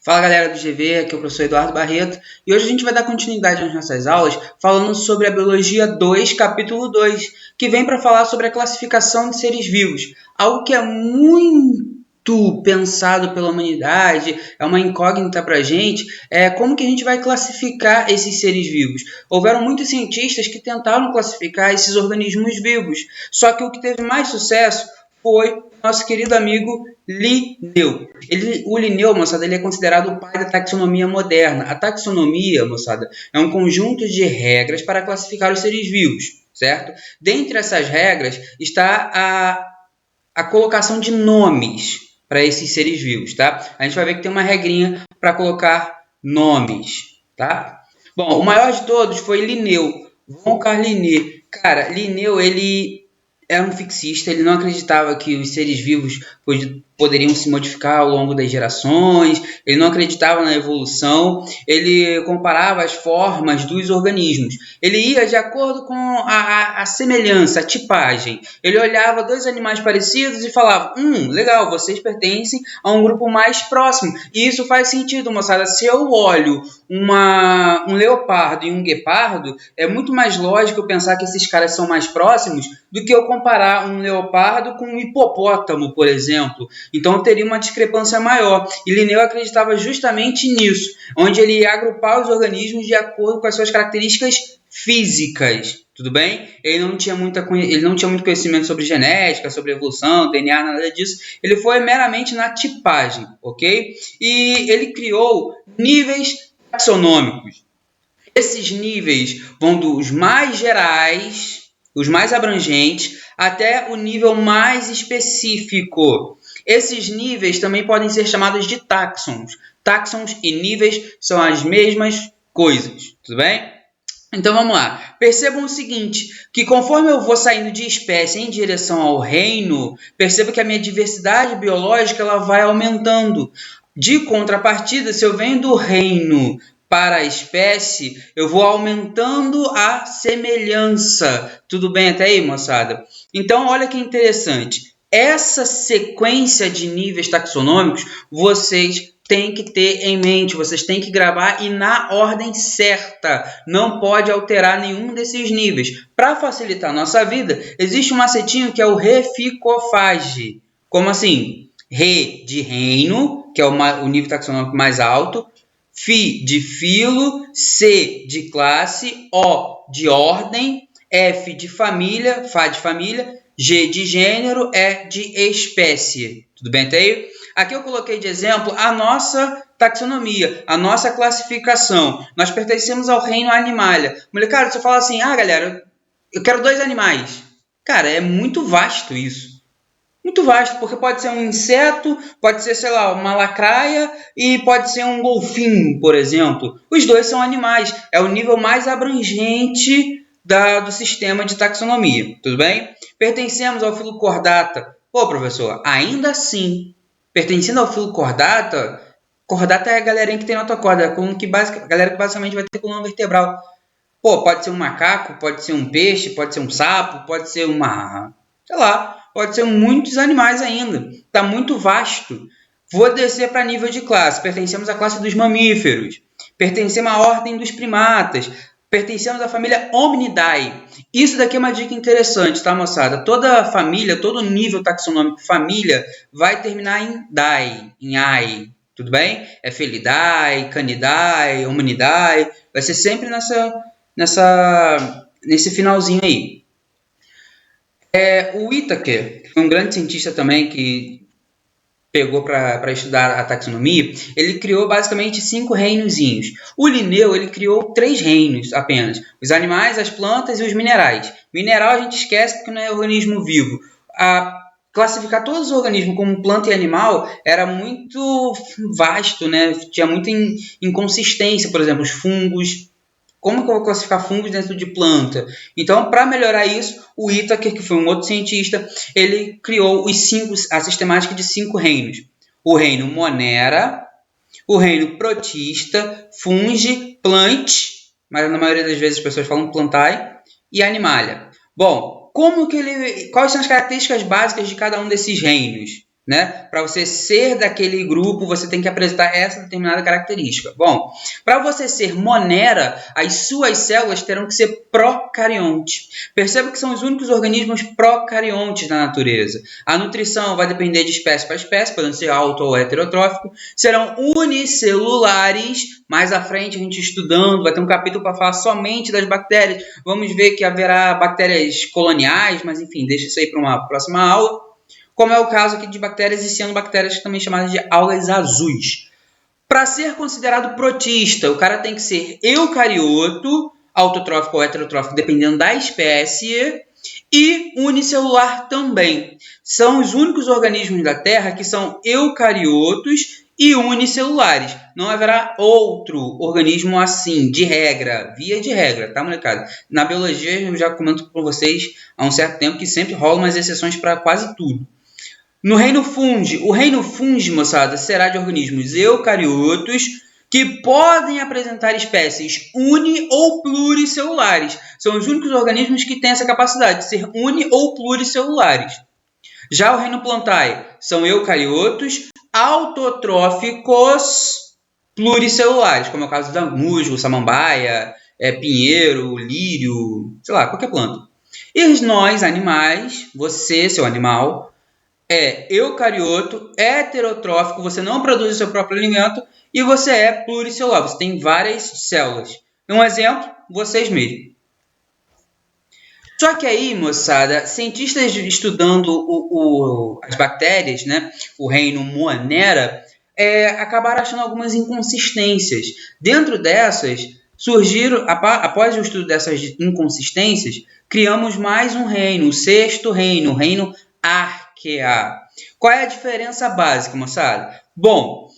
Fala galera do GV, aqui é o professor Eduardo Barreto e hoje a gente vai dar continuidade às nossas aulas falando sobre a Biologia 2, capítulo 2, que vem para falar sobre a classificação de seres vivos, algo que é muito pensado pela humanidade, é uma incógnita para a gente, como que a gente vai classificar esses seres vivos. Houveram muitos cientistas que tentaram classificar esses organismos vivos, só que o que teve mais sucesso foi nosso querido amigo Linneu. O Linneu, moçada, ele é considerado o pai da taxonomia moderna. A taxonomia, moçada, é um conjunto de regras para classificar os seres vivos, certo? Dentre essas regras está a colocação de nomes para esses seres vivos, tá? A gente vai ver que tem uma regrinha para colocar nomes, tá? Bom, o maior de todos foi Linneu, von Karl Linné. Cara, Linneu, ele era um fixista, ele não acreditava que os seres vivos poderiam se modificar ao longo das gerações, ele não acreditava na evolução, ele comparava as formas dos organismos. Ele ia de acordo com a semelhança, a tipagem. Ele olhava dois animais parecidos e falava, legal, vocês pertencem a um grupo mais próximo. E isso faz sentido, moçada. Se eu olho um leopardo e um guepardo, é muito mais lógico pensar que esses caras são mais próximos do que eu comparar um leopardo com um hipopótamo, por exemplo. Então teria uma discrepância maior. E Linneu acreditava justamente nisso, onde ele ia agrupar os organismos de acordo com as suas características físicas. Tudo bem? Ele não tinha muito conhecimento sobre genética, sobre evolução, DNA, nada disso. Ele foi meramente na tipagem, ok? E ele criou níveis taxonômicos. Esses níveis vão dos mais gerais, os mais abrangentes, até o nível mais específico. Esses níveis também podem ser chamados de táxons. Táxons e níveis são as mesmas coisas, tudo bem? Então vamos lá. Percebam o seguinte, que conforme eu vou saindo de espécie em direção ao reino, perceba que a minha diversidade biológica ela vai aumentando. De contrapartida, se eu venho do reino para a espécie, eu vou aumentando a semelhança. Tudo bem até aí, moçada? Então, olha que interessante. Essa sequência de níveis taxonômicos, vocês têm que ter em mente, vocês têm que gravar e na ordem certa. Não pode alterar nenhum desses níveis. Para facilitar a nossa vida, existe um macetinho que é o reficofage. Como assim? Re de reino, que é o nível taxonômico mais alto. Fi de filo, C de classe, O de ordem, F de família, Fá de família, G de gênero, E de espécie. Tudo bem até aí? Aqui eu coloquei de exemplo a nossa taxonomia, a nossa classificação. Nós pertencemos ao reino Animalia. Molecada, você fala assim, galera, eu quero 2 animais. Cara, é muito vasto isso. Muito vasto, porque pode ser um inseto, pode ser, sei lá, uma lacraia e pode ser um golfinho, por exemplo. Os dois são animais. É o nível mais abrangente do sistema de taxonomia. Tudo bem? Pertencemos ao filo Chordata. Pô, professor, ainda assim, pertencendo ao filo Chordata, Chordata é a galerinha que tem na tua corda, a galera que basicamente vai ter coluna vertebral. Pô, pode ser um macaco, pode ser um peixe, pode ser um sapo, pode ser sei lá, pode ser muitos animais ainda. Está muito vasto. Vou descer para nível de classe. Pertencemos à classe dos mamíferos. Pertencemos à ordem dos primatas. Pertencemos à família Hominidae. Isso daqui é uma dica interessante, tá, moçada? Toda família, todo nível taxonômico família vai terminar em DAE, em AI. Tudo bem? É Felidae, Canidae, Hominidae. Vai ser sempre nesse finalzinho aí. O Whittaker, um grande cientista também que pegou para estudar a taxonomia, ele criou basicamente 5 reinozinhos. O Linneu, ele criou 3 reinos apenas. Os animais, as plantas e os minerais. Mineral a gente esquece porque não é organismo vivo. Classificar todos os organismos como planta e animal era muito vasto, né? Tinha muita inconsistência, por exemplo, os fungos. Como que eu vou classificar fungos dentro de planta? Então, para melhorar isso, o Whittaker, que foi um outro cientista, ele criou a sistemática de 5 reinos. O reino Monera, o reino Protista, Fungi, Plant, mas na maioria das vezes as pessoas falam Plantae, e Animalia. Bom, quais são as características básicas de cada um desses reinos? né? Para você ser daquele grupo, você tem que apresentar essa determinada característica. Bom, para você ser monera, as suas células terão que ser procarionte. Perceba que são os únicos organismos procariontes na natureza. A nutrição vai depender de espécie para espécie, podendo ser auto ou heterotrófico. Serão unicelulares. Mais à frente, a gente estudando, vai ter um capítulo para falar somente das bactérias. Vamos ver que haverá bactérias coloniais, mas enfim, deixa isso aí para uma próxima aula. Como é o caso aqui de bactérias e cianobactérias, também chamadas de algas azuis. Para ser considerado protista, o cara tem que ser eucarioto, autotrófico ou heterotrófico, dependendo da espécie, e unicelular também. São os únicos organismos da Terra que são eucariotos e unicelulares. Não haverá outro organismo assim, de regra, via de regra, tá, molecada? Na biologia, eu já comento com vocês há um certo tempo que sempre rolam umas exceções para quase tudo. No reino fungi, o reino fungi, moçada, será de organismos eucariotos que podem apresentar espécies uni- ou pluricelulares. São os únicos organismos que têm essa capacidade de ser uni- ou pluricelulares. Já o reino plantae são eucariotos autotróficos pluricelulares, como é o caso da musgo, samambaia, pinheiro, lírio, sei lá, qualquer planta. E nós, animais, você, seu animal, é eucarioto, heterotrófico, você não produz o seu próprio alimento e você é pluricelular, você tem várias células. Um exemplo, vocês mesmos. Só que aí, moçada, cientistas estudando as bactérias, né, o reino Monera, acabaram achando algumas inconsistências. Dentro dessas, surgiram, após o estudo dessas inconsistências, criamos mais um reino, o sexto reino, o reino Archaea. Qual é a diferença básica, moçada? Bom,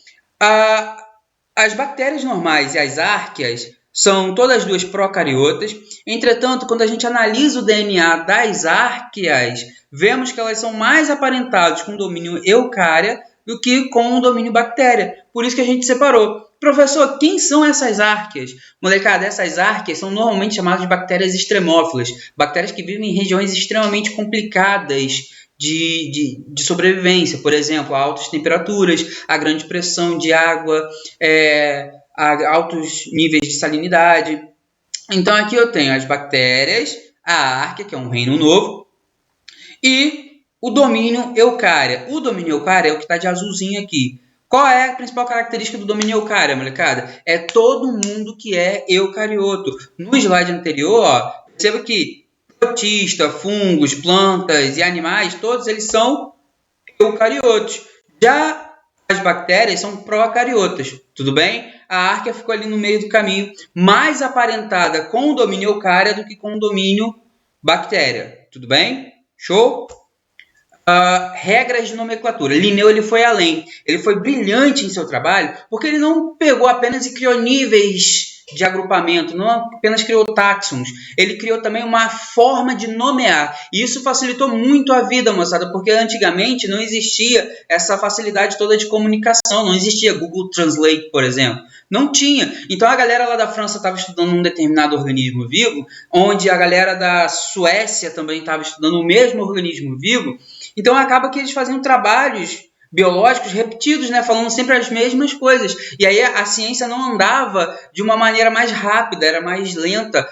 as bactérias normais e as árqueas são todas duas procariotas. Entretanto, quando a gente analisa o DNA das árqueas, vemos que elas são mais aparentadas com o domínio eucária do que com o domínio bactéria. Por isso que a gente separou. Professor, quem são essas árqueas? Molecada, essas árqueas são normalmente chamadas de bactérias extremófilas. Bactérias que vivem em regiões extremamente complicadas de sobrevivência. Por exemplo, a altas temperaturas, a grande pressão de água, a altos níveis de salinidade. Então, aqui eu tenho as bactérias, a árquea, que é um reino novo, e o domínio eucária. O domínio eucária é o que está de azulzinho aqui. Qual é a principal característica do domínio eucária, molecada? É todo mundo que é eucarioto. No slide anterior, ó, perceba que protista, fungos, plantas e animais, todos eles são eucariotos. Já as bactérias são procariotas, tudo bem? A árquea ficou ali no meio do caminho, mais aparentada com o domínio eucária do que com o domínio bactéria, tudo bem? Show? Regras de nomenclatura. Linneu ele foi além, ele foi brilhante em seu trabalho, porque ele não pegou apenas e criou níveis de agrupamento, não apenas criou táxons, ele criou também uma forma de nomear, e isso facilitou muito a vida, moçada, porque antigamente não existia essa facilidade toda de comunicação, não existia Google Translate, por exemplo, não tinha. Então a galera lá da França estava estudando um determinado organismo vivo, onde a galera da Suécia também estava estudando o mesmo organismo vivo. Então acaba que eles faziam trabalhos biológicos repetidos, né, falando sempre as mesmas coisas. E aí a ciência não andava de uma maneira mais rápida, era mais lenta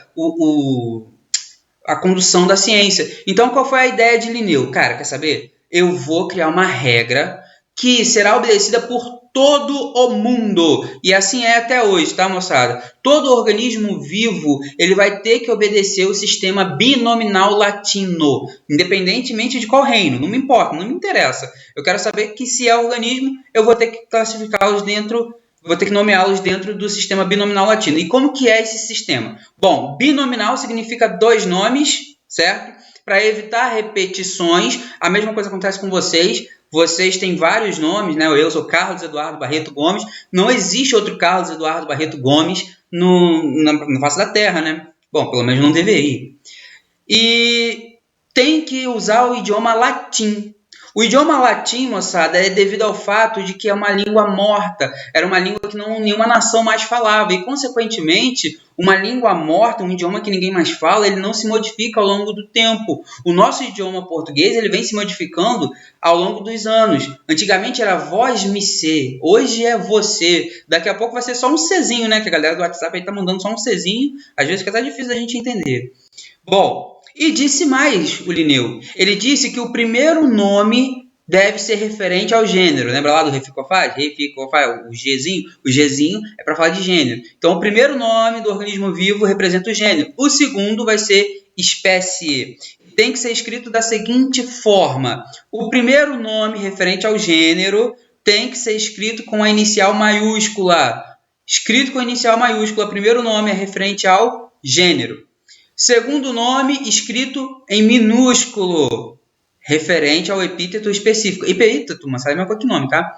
a condução da ciência. Então qual foi a ideia de Linneu? Cara, quer saber? Eu vou criar uma regra que será obedecida por todo o mundo. E assim é até hoje, tá, moçada? Todo organismo vivo, ele vai ter que obedecer o sistema binominal latino, independentemente de qual reino. Não me importa, não me interessa. Eu quero saber que se é organismo, eu vou ter que classificá-los dentro, vou ter que nomeá-los dentro do sistema binominal latino. E como que é esse sistema? Bom, binominal significa dois nomes, certo? Para evitar repetições, a mesma coisa acontece com vocês. Vocês têm vários nomes, né? Eu sou Carlos Eduardo Barreto Gomes. Não existe outro Carlos Eduardo Barreto Gomes na face da Terra, né? Bom, pelo menos não deveria. E tem que usar o idioma latim. O idioma latim, moçada, é devido ao fato de que é uma língua morta. Era uma língua que nenhuma nação mais falava. E, consequentemente, Uma língua morta, um idioma que ninguém mais fala, ele não se modifica ao longo do tempo. O nosso idioma português, ele vem se modificando ao longo dos anos. Antigamente era vós-me-se, hoje é você. Daqui a pouco vai ser só um Czinho, né? Que a galera do WhatsApp aí tá mandando só um Czinho. Às vezes fica até difícil da gente entender. Bom, e disse mais o Linneu. Ele disse que o primeiro nome deve ser referente ao gênero. Lembra lá do Reficofaz? Reficofaz, o Gzinho é para falar de gênero. Então, o primeiro nome do organismo vivo representa o gênero. O segundo vai ser espécie. Tem que ser escrito da seguinte forma. O primeiro nome referente ao gênero tem que ser escrito com a inicial maiúscula. Escrito com a inicial maiúscula, primeiro nome é referente ao gênero. Segundo nome, escrito em minúsculo, referente ao epíteto específico. Epíteto, mas sabe mais que nome, tá?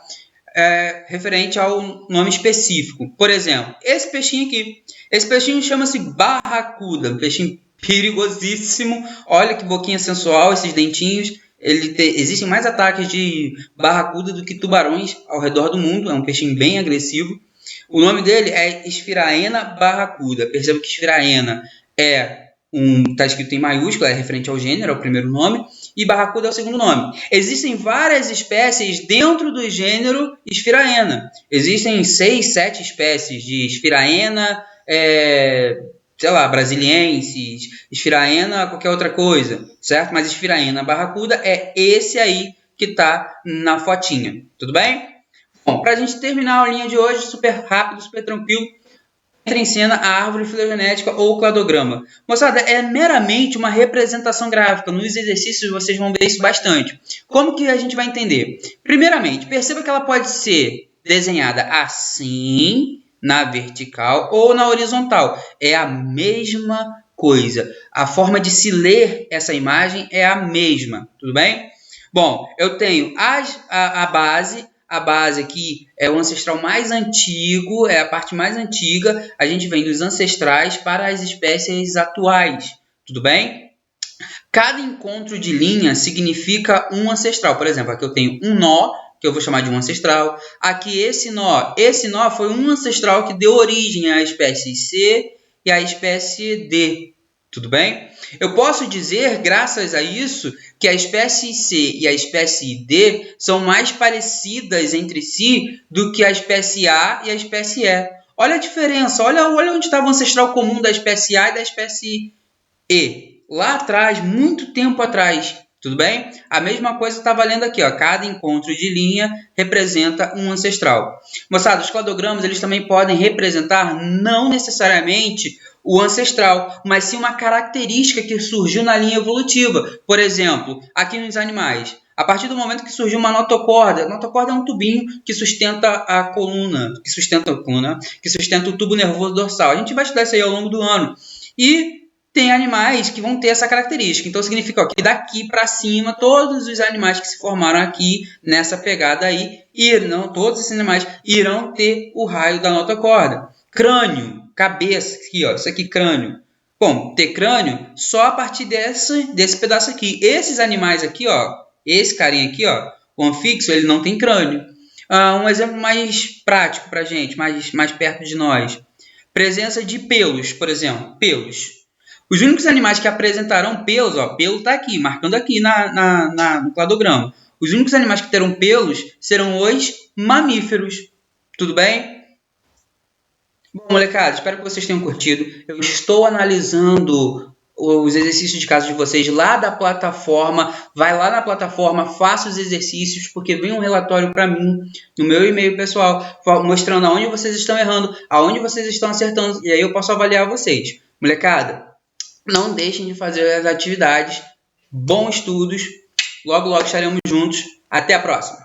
Referente ao nome específico. Por exemplo, esse peixinho aqui. Esse peixinho chama-se barracuda. Um peixinho perigosíssimo. Olha que boquinha sensual, esses dentinhos. Existem mais ataques de barracuda do que tubarões ao redor do mundo. É um peixinho bem agressivo. O nome dele é Esfiraena barracuda. Perceba que Esfiraena está escrito em maiúscula, é referente ao gênero, é o primeiro nome, e barracuda é o segundo nome. Existem várias espécies dentro do gênero Esfiraena. Existem 6, 7 espécies de Esfiraena, brasiliensis, Esfiraena, qualquer outra coisa, certo? Mas Esfiraena barracuda é esse aí que está na fotinha, tudo bem? Bom, para a gente terminar a aulinha de hoje, super rápido, super tranquilo, entra em cena a árvore filogenética ou cladograma. Moçada, é meramente uma representação gráfica. Nos exercícios vocês vão ver isso bastante. Como que a gente vai entender? Primeiramente, perceba que ela pode ser desenhada assim, na vertical ou na horizontal. É a mesma coisa. A forma de se ler essa imagem é a mesma. Tudo bem? Bom, eu tenho a base. A base aqui é o ancestral mais antigo, é a parte mais antiga. A gente vem dos ancestrais para as espécies atuais. Tudo bem? Cada encontro de linha significa um ancestral. Por exemplo, aqui eu tenho um nó, que eu vou chamar de um ancestral. Aqui esse nó foi um ancestral que deu origem à espécie C e à espécie D. Tudo bem? Eu posso dizer, graças a isso, que a espécie C e a espécie D são mais parecidas entre si do que a espécie A e a espécie E. Olha a diferença, olha onde estava o ancestral comum da espécie A e da espécie E. Lá atrás, muito tempo atrás, tudo bem? A mesma coisa está valendo aqui, ó. Cada encontro de linha representa um ancestral. Moçada, os cladogramas eles também podem representar não necessariamente o ancestral, mas sim uma característica que surgiu na linha evolutiva. Por exemplo, aqui nos animais, a partir do momento que surgiu uma notocorda, a notocorda é um tubinho que sustenta a coluna, que sustenta o tubo nervoso dorsal. A gente vai estudar isso aí ao longo do ano. E tem animais que vão ter essa característica. Então, significa que daqui para cima, todos os animais que se formaram aqui, nessa pegada aí, todos esses animais irão ter o raio da notocorda. Crânio, cabeça, aqui, ó, isso aqui, crânio. Bom, ter crânio só a partir desse pedaço aqui. Esses animais aqui, ó, esse carinha aqui, ó, o anfíxio, ele não tem crânio. Um exemplo mais prático para a gente, mais perto de nós. Presença de pelos, por exemplo, pelos. Os únicos animais que apresentarão pelos, ó, pelo está aqui, marcando aqui no cladograma. Os únicos animais que terão pelos serão os mamíferos. Tudo bem? Bom, molecada, espero que vocês tenham curtido. Eu estou analisando os exercícios de casa de vocês lá da plataforma. Vai lá na plataforma, faça os exercícios, porque vem um relatório para mim no meu e-mail pessoal, mostrando aonde vocês estão errando, aonde vocês estão acertando, e aí eu posso avaliar vocês. Molecada, não deixem de fazer as atividades. Bons estudos. Logo, logo estaremos juntos. Até a próxima.